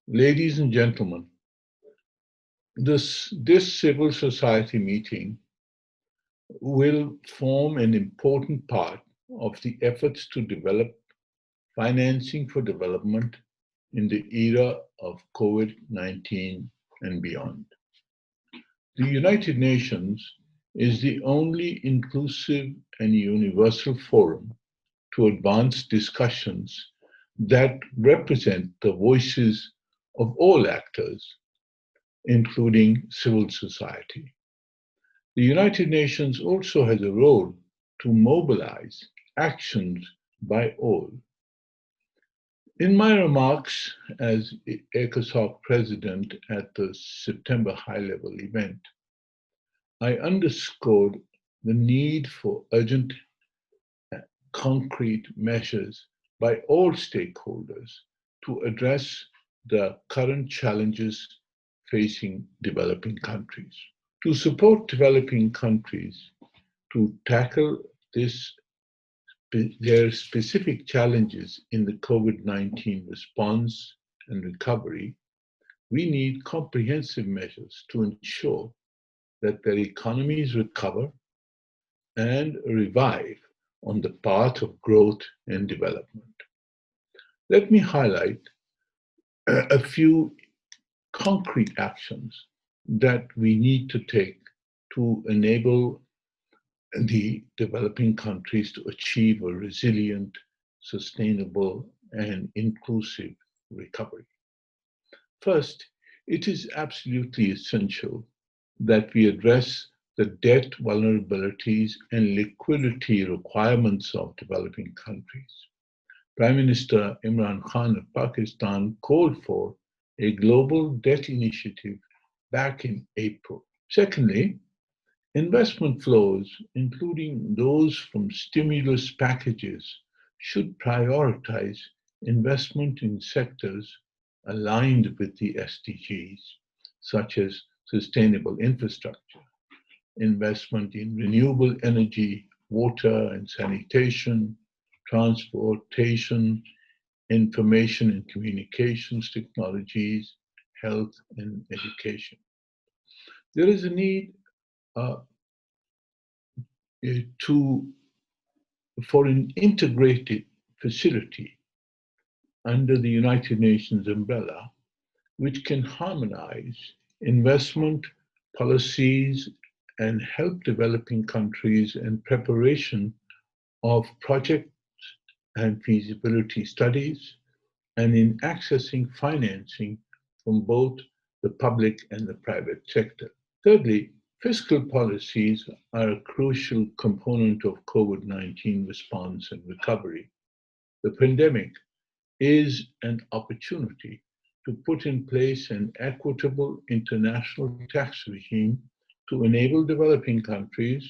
Ladies and gentlemen, this civil society meeting will form an important part of the efforts to develop financing for development in the era of COVID-19 and beyond. The United Nations is the only inclusive and universal forum to advance discussions that represent the voices of all actors, including civil society. The United Nations also has a role to mobilize actions by all. In my remarks as ECOSOC president at the September high-level event, I underscored the need for urgent, concrete measures by all stakeholders to address the current challenges facing developing countries. To support developing countries to tackle their specific challenges in the COVID-19 response and recovery, we need comprehensive measures to ensure that their economies recover and revive on the path of growth and development. Let me highlight a few concrete actions that we need to take to enable the developing countries to achieve a resilient, sustainable, and inclusive recovery. First, it is absolutely essential that we address the debt vulnerabilities and liquidity requirements of developing countries. Prime Minister Imran Khan of Pakistan called for a global debt initiative back in April. Secondly, investment flows, including those from stimulus packages, should prioritize investment in sectors aligned with the SDGs, such as sustainable infrastructure, investment in renewable energy, water and sanitation, transportation, information and communications technologies, health and education. There is a need for an integrated facility under the United Nations umbrella, which can harmonize investment policies and help developing countries in preparation of projects and feasibility studies, and in accessing financing from both the public and the private sector. Thirdly, fiscal policies are a crucial component of COVID-19 response and recovery. The pandemic is an opportunity to put in place an equitable international tax regime to enable developing countries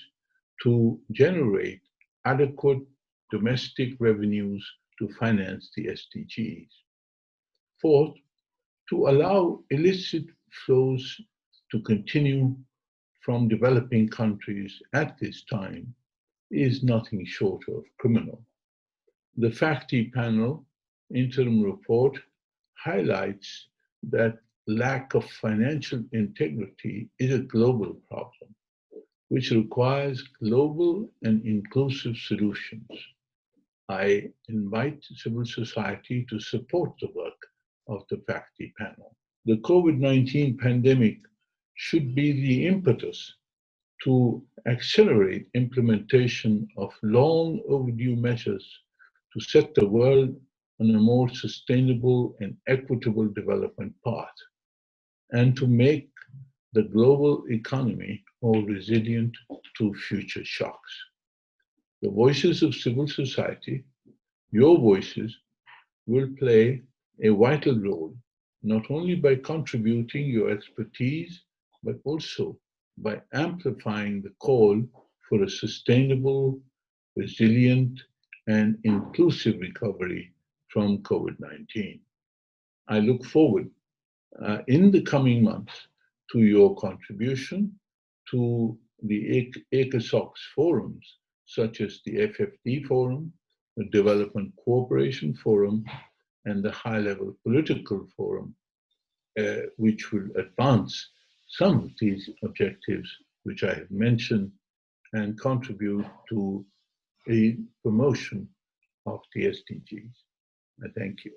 to generate adequate domestic revenues to finance the SDGs. Fourth, to allow illicit flows to continue from developing countries at this time is nothing short of criminal. The FACTI panel interim report highlights that lack of financial integrity is a global problem, which requires global and inclusive solutions. I invite civil society to support the work of the FACTI panel. The COVID-19 pandemic should be the impetus to accelerate implementation of long overdue measures to set the world on a more sustainable and equitable development path, and to make the global economy more resilient to future shocks. The voices of civil society, your voices, will play a vital role, not only by contributing your expertise, but also by amplifying the call for a sustainable, resilient, and inclusive recovery from COVID-19. I look forward in the coming months to your contribution to the ECOSOC forums, such as the FFD Forum, the Development Cooperation Forum, and the High-Level Political Forum which will advance some of these objectives which I have mentioned and contribute to a promotion of the SDGs. I thank you.